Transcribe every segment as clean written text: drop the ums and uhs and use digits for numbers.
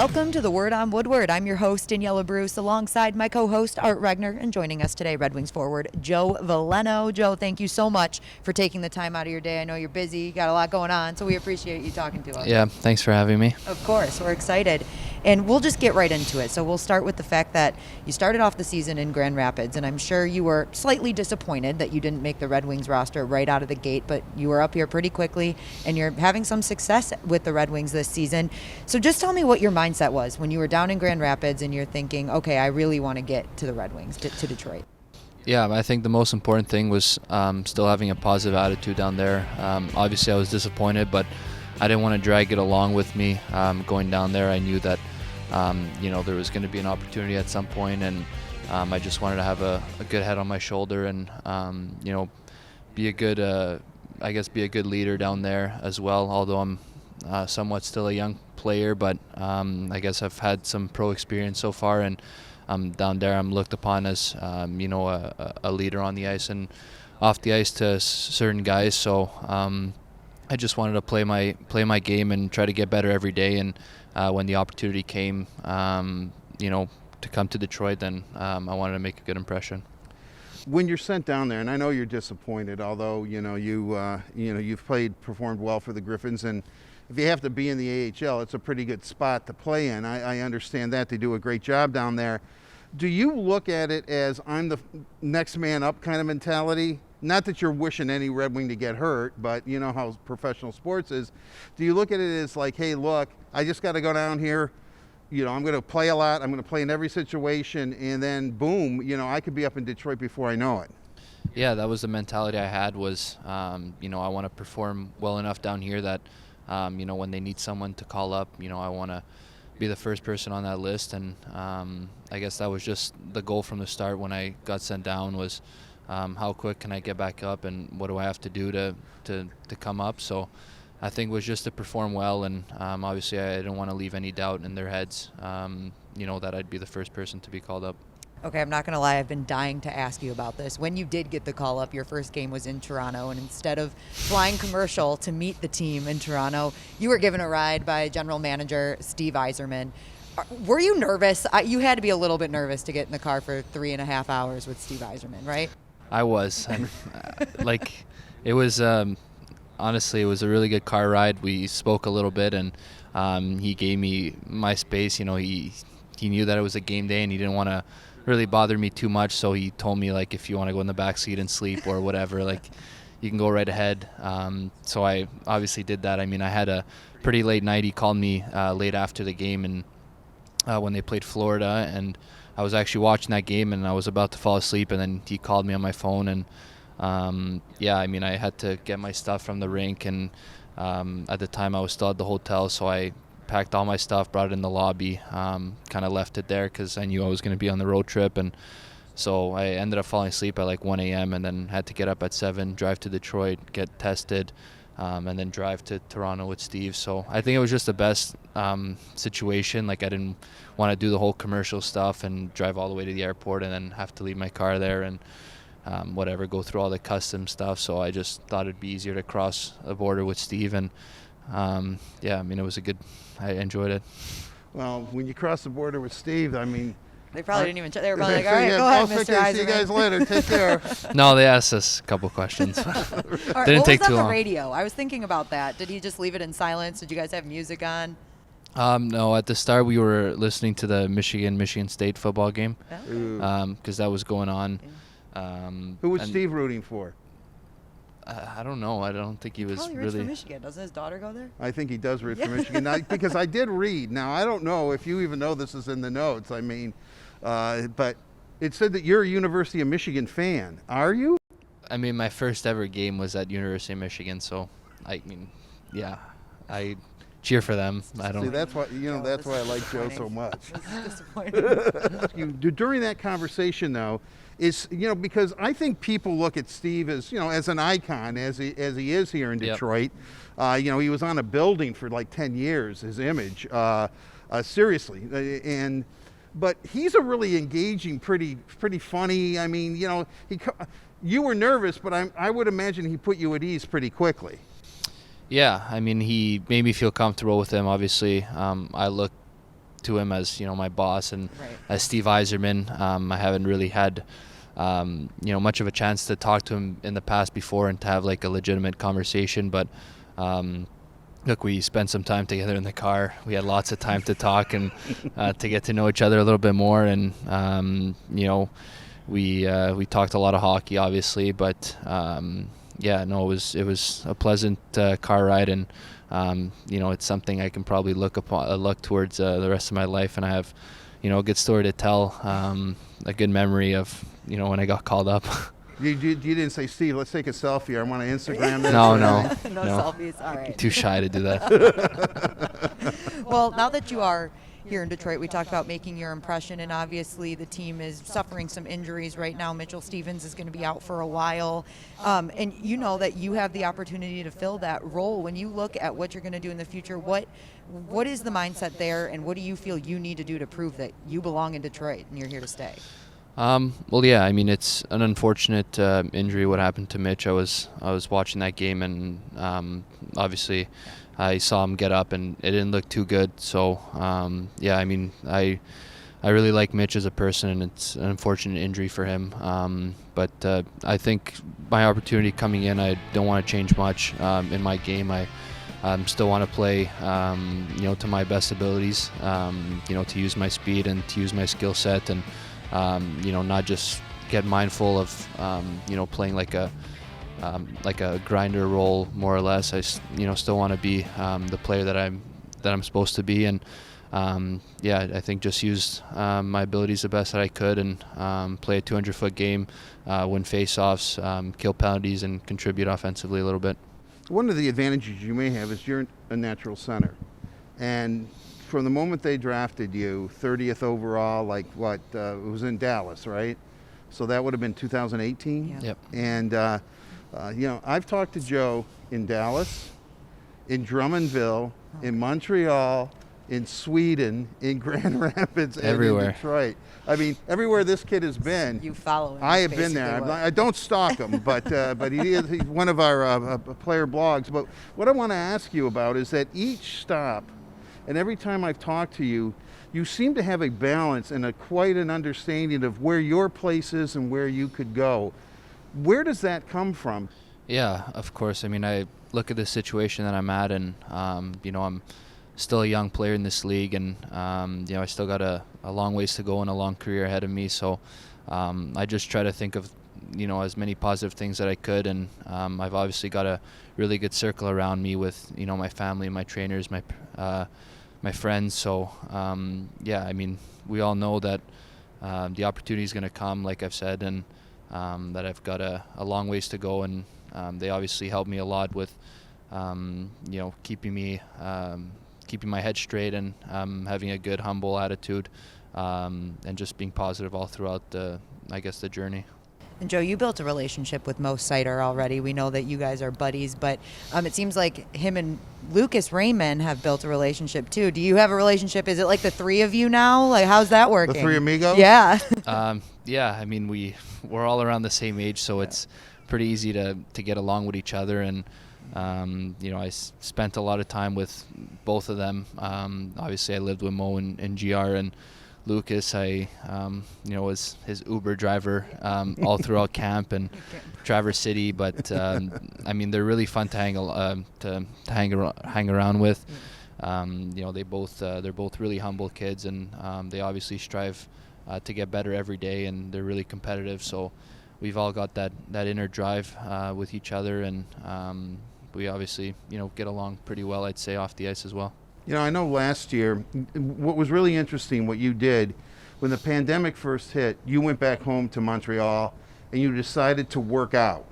Welcome to the Word on Woodward. I'm your host, Daniella Bruce, alongside my co-host, Art Regner, and joining us today, Red Wings forward, Joe Veleno. Joe, thank you so much for taking the time out of your day. I know you're busy, you got a lot going on, so we appreciate you talking to us. Yeah, thanks for having me. Of course, we're excited. And we'll just get right into it. So we'll start with the fact that you started off the season in Grand Rapids, and I'm sure you were slightly disappointed that you didn't make the Red Wings roster right out of the gate, but you were up here pretty quickly, and you're having some success with the Red Wings this season. So just tell me what your mindset was when you were down in Grand Rapids and you're thinking, okay, I really want to get to the Red Wings, to Detroit. Yeah, I think the most important thing was still having a positive attitude down there. Obviously, I was disappointed, but I didn't want to drag it along with me going down there. I knew that there was going to be an opportunity at some point, and I just wanted to have a good head on my shoulder and be a good leader down there as well. Although I'm somewhat still a young player, but I guess I've had some pro experience so far, and down there I'm looked upon as a leader on the ice and off the ice to certain guys. So I just wanted to play my game and try to get better every day. And when the opportunity came, to come to Detroit, then I wanted to make a good impression. When you're sent down there, and I know you're disappointed, although you've performed well for the Griffins, and if you have to be in the AHL, it's a pretty good spot to play in. I understand that. They do a great job down there. Do you look at it as I'm the next man up kind of mentality? Not that you're wishing any Red Wing to get hurt, but you know how professional sports is. Do you look at it as like, hey, look, I just got to go down here. I'm going to play a lot. I'm going to play in every situation, and then boom, I could be up in Detroit before I know it. Yeah, that was the mentality I had. Was I want to perform well enough down here that when they need someone to call up, I want to be the first person on that list. And I guess that was just the goal from the start when I got sent down was how quick can I get back up and what do I have to do to come up. So I think it was just to perform well, and obviously I didn't want to leave any doubt in their heads, that I'd be the first person to be called up. Okay, I'm not going to lie. I've been dying to ask you about this. When you did get the call up, your first game was in Toronto, and instead of flying commercial to meet the team in Toronto, you were given a ride by general manager Steve Yzerman. Were you nervous? You had to be a little bit nervous to get in the car for 3.5 hours with Steve Yzerman, right? I was. It was, honestly, it was a really good car ride. We spoke a little bit, and he gave me my space. He knew that it was a game day, and he didn't want to really bother me too much, so he told me, like, if you want to go in the back seat and sleep or whatever, like, you can go right ahead. So I obviously did that. I mean, I had a pretty late night. He called me late after the game, and when they played Florida, and I was actually watching that game, and I was about to fall asleep, and then he called me on my phone, and I had to get my stuff from the rink, and at the time I was still at the hotel, so I packed all my stuff, brought it in the lobby, kind of left it there because I knew I was going to be on the road trip. And so I ended up falling asleep at like 1 a.m. and then had to get up at 7, drive to Detroit, get tested, and then drive to Toronto with Steve. So I think it was just the best situation. Like, I didn't want to do the whole commercial stuff and drive all the way to the airport and then have to leave my car there and go through all the custom stuff. So I just thought it'd be easier to cross the border with Steve. And it was I enjoyed it. Well, when you cross the border with Steve, they probably didn't even check. They were probably like, all right, go ahead, Mr. Yzerman. See you guys later. Take care. No, they asked us a couple questions. All right, Didn't take too long. What was on the radio? I was thinking about that. Did he just leave it in silence? Did you guys have music on? No, at the start we were listening to the Michigan State football game because that was going on. Who was Steve rooting for? I don't know. I don't think he was probably really. Roots for Michigan. Doesn't his daughter go there? I think he does root for Michigan. Now, because I did read. Now, I don't know if you even know this is in the notes. But it said that you're a University of Michigan fan. Are you? My first ever game was at University of Michigan, so I cheer for them. I don't. See, that's why that's why I like Joe so much. This is disappointing. During that conversation, though, is because I think people look at Steve as as an icon as he is here in Detroit. Yep. He was on a building for like 10 years. His image, seriously, but he's a really engaging, pretty funny. You were nervous, but I would imagine he put you at ease pretty quickly. Yeah, he made me feel comfortable with him. Obviously, I look to him as, my boss, and Right. as Steve Yzerman. I haven't really had much of a chance to talk to him in the past before and to have like a legitimate conversation. But look, we spent some time together in the car. We had lots of time to talk and to get to know each other a little bit more. And we talked a lot of hockey, obviously, but it was a pleasant car ride, and it's something I can probably look towards the rest of my life, and I have a good story to tell, a good memory of when I got called up. You didn't say, Steve, let's take a selfie. I want to Instagram this. No. No selfies. All right. Too shy to do that. Well, now that you are here in Detroit, we talked about making your impression, and obviously the team is suffering some injuries right now. Mitchell Stevens is going to be out for a while, and you know that you have the opportunity to fill that role. When you look at what you're going to do in the future, what is the mindset there, and what do you feel you need to do to prove that you belong in Detroit and you're here to stay? Well, yeah, I mean, it's an unfortunate injury what happened to Mitch. I was watching that game, and obviously I saw him get up, and it didn't look too good. So I mean, I really like Mitch as a person, and it's an unfortunate injury for him. But I think my opportunity coming in, I don't want to change much in my game. I still want to play, to my best abilities. To use my speed and to use my skill set, and not just get mindful of, playing like a grinder role, more or less. I, still want to be the player that I'm supposed to be, and I think just use my abilities the best that I could, and play a 200-foot game, win face-offs, kill penalties, and contribute offensively a little bit. One of the advantages you may have is you're a natural center, and from the moment they drafted you, 30th overall, it was in Dallas, right? So that would have been 2018? Yeah. Yep. And, I've talked to Joe in Dallas, in Drummondville, in Montreal, in Sweden, in Grand Rapids, and Everywhere. in Detroit. I mean, everywhere this kid has been, You follow him. I have been there. I don't stalk him, but he's one of our player blogs. But what I want to ask you about is that each stop, and every time I've talked to you, you seem to have a balance and quite an understanding of where your place is and where you could go. Where does that come from? Yeah, of course. I mean, I look at the situation that I'm at, and I'm still a young player in this league, and I still got a long ways to go and a long career ahead of me. So I just try to think of as many positive things that I could, and I've obviously got a really good circle around me with my family, my trainers, my friends. So I mean, we all know that the opportunity is going to come, like I've said, and that I've got a long ways to go, and they obviously helped me a lot with keeping my head straight, and having a good, humble attitude, and just being positive all throughout the journey. And Joe, you built a relationship with Mo Sider already. We know that you guys are buddies, but it seems like him and Lucas Raymond have built a relationship too. Do you have a relationship? Is it like the three of you now? Like, how's that working? The three amigos? Yeah. I mean, we're all around the same age, so it's pretty easy to get along with each other, and I spent a lot of time with both of them. Obviously, I lived with Mo and GR, and Lucas, I was his Uber driver all throughout camp and Traverse City. But I mean, they're really fun to hang around with. They're both really humble kids, and they obviously strive to get better every day, and they're really competitive. So we've all got that inner drive with each other, and we obviously get along pretty well, I'd say, off the ice as well. I know last year, what was really interesting, what you did, when the pandemic first hit, you went back home to Montreal and you decided to work out.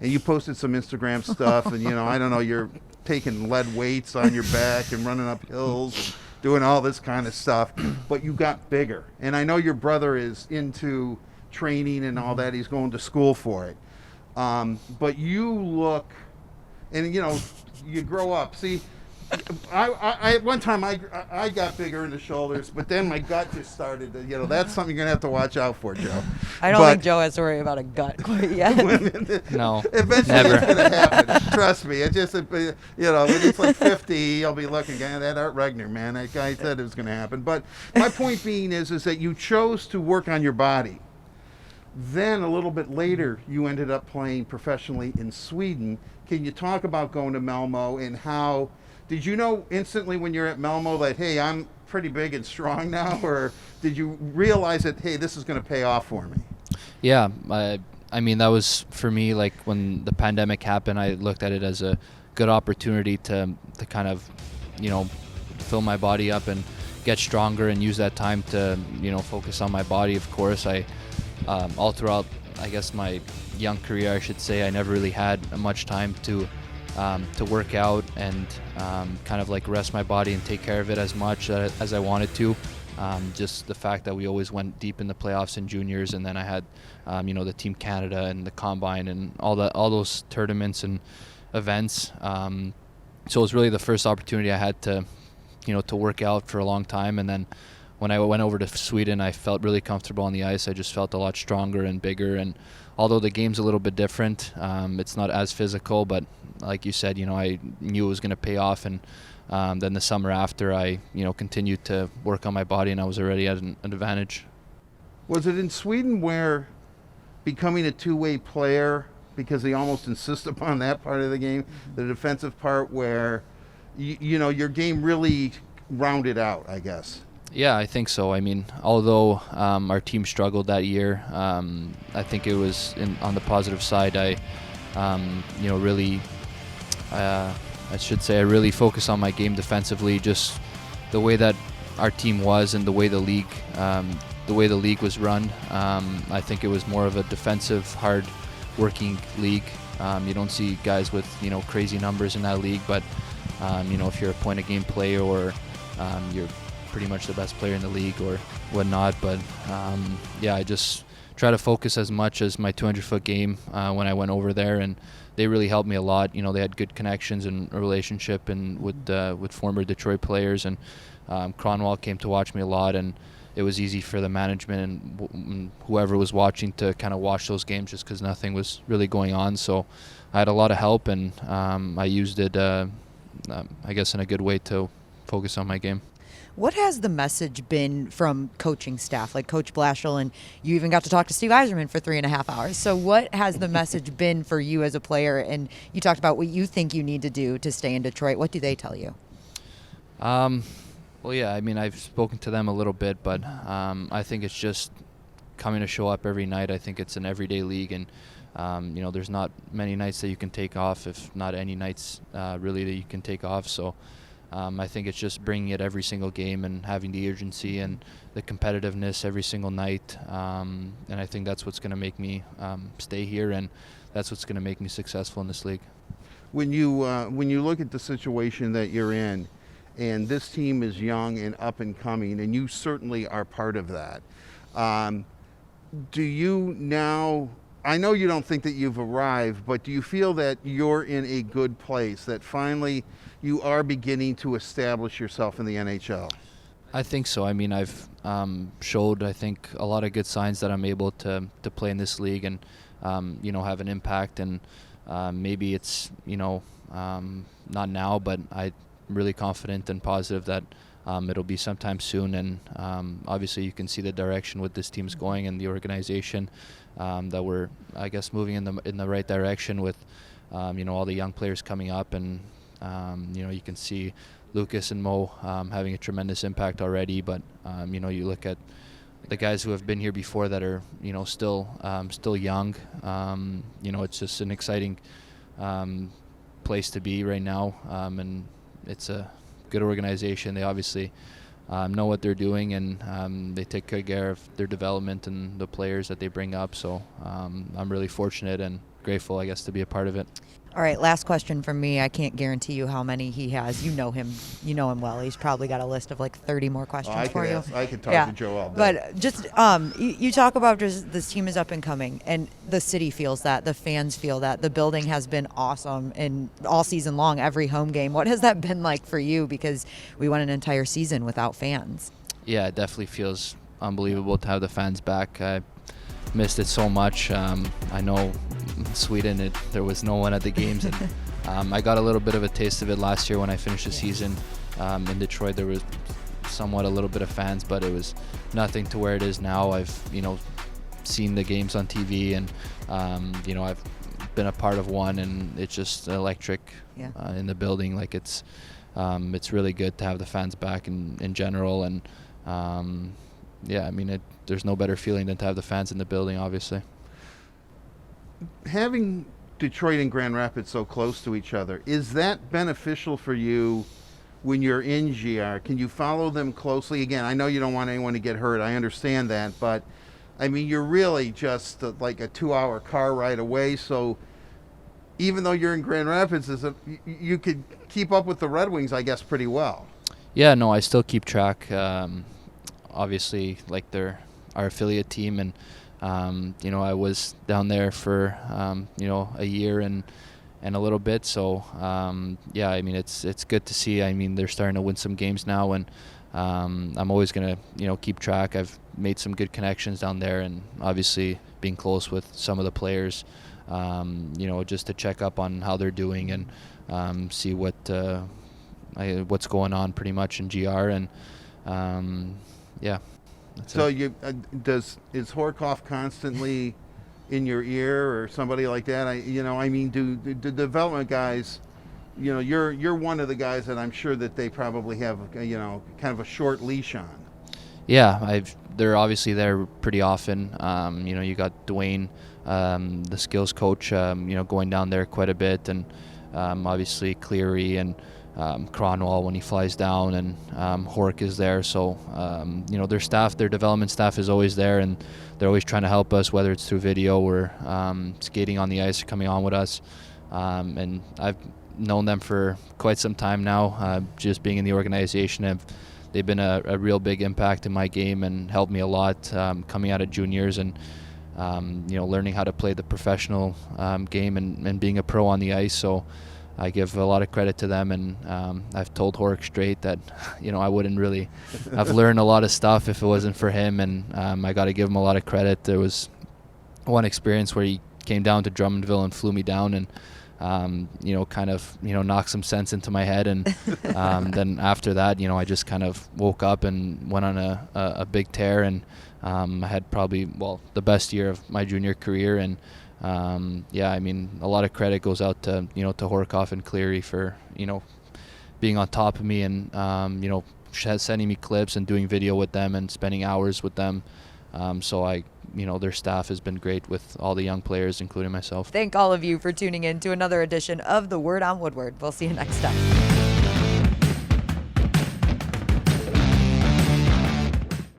And you posted some Instagram stuff, and, I don't know, you're taking lead weights on your back and running up hills and doing all this kind of stuff, but you got bigger. And I know your brother is into training and all that. He's going to school for it. But you look, and, you grow up. See, At one time I got bigger in the shoulders, but then my gut just started to, that's something you're going to have to watch out for, Joe. I don't think Joe has to worry about a gut quite yet. No, Eventually never. it's going to happen. Trust me. It just, when it's like 50, you'll be looking, that Art Regner, man, that guy said it was going to happen. But my point being is that you chose to work on your body. Then a little bit later, you ended up playing professionally in Sweden. Can you talk about going to Malmo and how, did you know instantly when you're at Malmo that, hey, I'm pretty big and strong now? Or did you realize that, hey, this is going to pay off for me? Yeah, I mean, that was for me, like when the pandemic happened, I looked at it as a good opportunity to kind of, fill my body up and get stronger and use that time to, focus on my body. Of course, all throughout, I guess, my young career, I should say, I never really had much time to work out and kind of like rest my body and take care of it as much as I wanted to. Just the fact that we always went deep in the playoffs in juniors, and then I had, the Team Canada and the Combine and all those tournaments and events. So it was really the first opportunity I had to, to work out for a long time. And then when I went over to Sweden, I felt really comfortable on the ice. I just felt a lot stronger and bigger. And although the game's a little bit different, it's not as physical, but like you said, I knew it was going to pay off. And then the summer after, I, continued to work on my body, and I was already at an advantage. Was it in Sweden where becoming a two-way player, because they almost insist upon that part of the game, the defensive part, where, your game really rounded out, I guess? Yeah, I think so. I mean, although our team struggled that year, I think it was on the positive side. I really focused on my game defensively. Just the way that our team was and the way the league was run. I think it was more of a defensive, hard-working league. You don't see guys with crazy numbers in that league, but if you're a point-a-game player or you're pretty much the best player in the league or whatnot. But I just try to focus as much as my 200-foot game when I went over there, and they really helped me a lot. They had good connections and a relationship and with former Detroit players, and Cronwall came to watch me a lot, and it was easy for the management and whoever was watching to kind of watch those games just because nothing was really going on. So I had a lot of help, and I used it, I guess, in a good way to focus on my game. What has the message been from coaching staff, like Coach Blashill, and you even got to talk to Steve Yzerman for 3.5 hours. So what has the message been for you as a player? And you talked about what you think you need to do to stay in Detroit. What do they tell you? Well, yeah, I mean, I've spoken to them a little bit, but I think it's just coming to show up every night. I think it's an everyday league, and there's not many nights that you can take off, if not any nights really that you can take off. So I think it's just bringing it every single game and having the urgency and the competitiveness every single night. And I think that's what's going to make me stay here, and that's what's going to make me successful in this league. When you look at the situation that you're in, and this team is young and up and coming, and you certainly are part of that, do you now, I know you don't think that you've arrived, but do you feel that you're in a good place, that finally you are beginning to establish yourself in the NHL? I think so. I mean, I've showed, I think, a lot of good signs that I'm able to play in this league and, have an impact. And maybe it's, not now, but I'm really confident and positive that it'll be sometime soon. And obviously you can see the direction with this team's going and the organization, that we're, I guess, moving in the right direction with, all the young players coming up. And, you can see Lucas and Mo having a tremendous impact already. But, you look at the guys who have been here before that are, still young. It's just an exciting place to be right now. And it's a good organization. They obviously know what they're doing, and they take good care of their development and the players that they bring up. So I'm really fortunate and grateful, I guess, to be a part of it. All right, last question from me. I can't guarantee you how many he has. You know him well. He's probably got a list of like 30 more questions for you. I could talk to Joe all day. But just you talk about just this team is up and coming, and the city feels that, the fans feel that, the building has been awesome, and all season long, every home game. What has that been like for you? Because we went an entire season without fans. Yeah, it definitely feels unbelievable to have the fans back. I missed it so much. I know in Sweden there was no one at the games, and I got a little bit of a taste of it last year when I finished the season. In Detroit there was somewhat a little bit of fans, but it was nothing to where it is now. I've seen the games on TV, and I've been a part of one, and it's just electric in the building. Like it's really good to have the fans back in general, and there's no better feeling than to have the fans in the building, obviously. Having Detroit and Grand Rapids so close to each other, is that beneficial for you when you're in GR? Can you follow them closely? Again, I know you don't want anyone to get hurt. I understand that. But, I mean, you're really just like a 2-hour car ride away. So even though you're in Grand Rapids, you could keep up with the Red Wings, I guess, pretty well. Yeah, no, I still keep track. Obviously, like they're our affiliate team, and I was down there for a year and a little bit. So it's good to see. I mean, they're starting to win some games now, and I'm always gonna keep track. I've made some good connections down there, and obviously being close with some of the players, just to check up on how they're doing and see what's going on pretty much in GR, and so is Horkoff constantly in your ear or somebody like that? Do the development guys, you're one of the guys that I'm sure that they probably have kind of a short leash on. Yeah, they're obviously there pretty often. You got Dwayne, the skills coach, going down there quite a bit, and obviously Cleary and Cronwall when he flies down, and Hork is there. So their development staff is always there, and they're always trying to help us, whether it's through video or skating on the ice or coming on with us. And I've known them for quite some time now, just being in the organization. They've been a real big impact in my game and helped me a lot coming out of juniors, and learning how to play the professional game and being a pro on the ice. So I give a lot of credit to them, and I've told Hork straight that I wouldn't really have learned a lot of stuff if it wasn't for him, and I got to give him a lot of credit. There was one experience where he came down to Drummondville and flew me down, and knocked some sense into my head, and then after that, I just kind of woke up and went on a big tear, and I had probably the best year of my junior career, and a lot of credit goes out to to Horkoff and Cleary for being on top of me, and sending me clips and doing video with them and spending hours with them. Their staff has been great with all the young players, including myself. Thank all of you for tuning in to another edition of The Word on Woodward. We'll see you next time.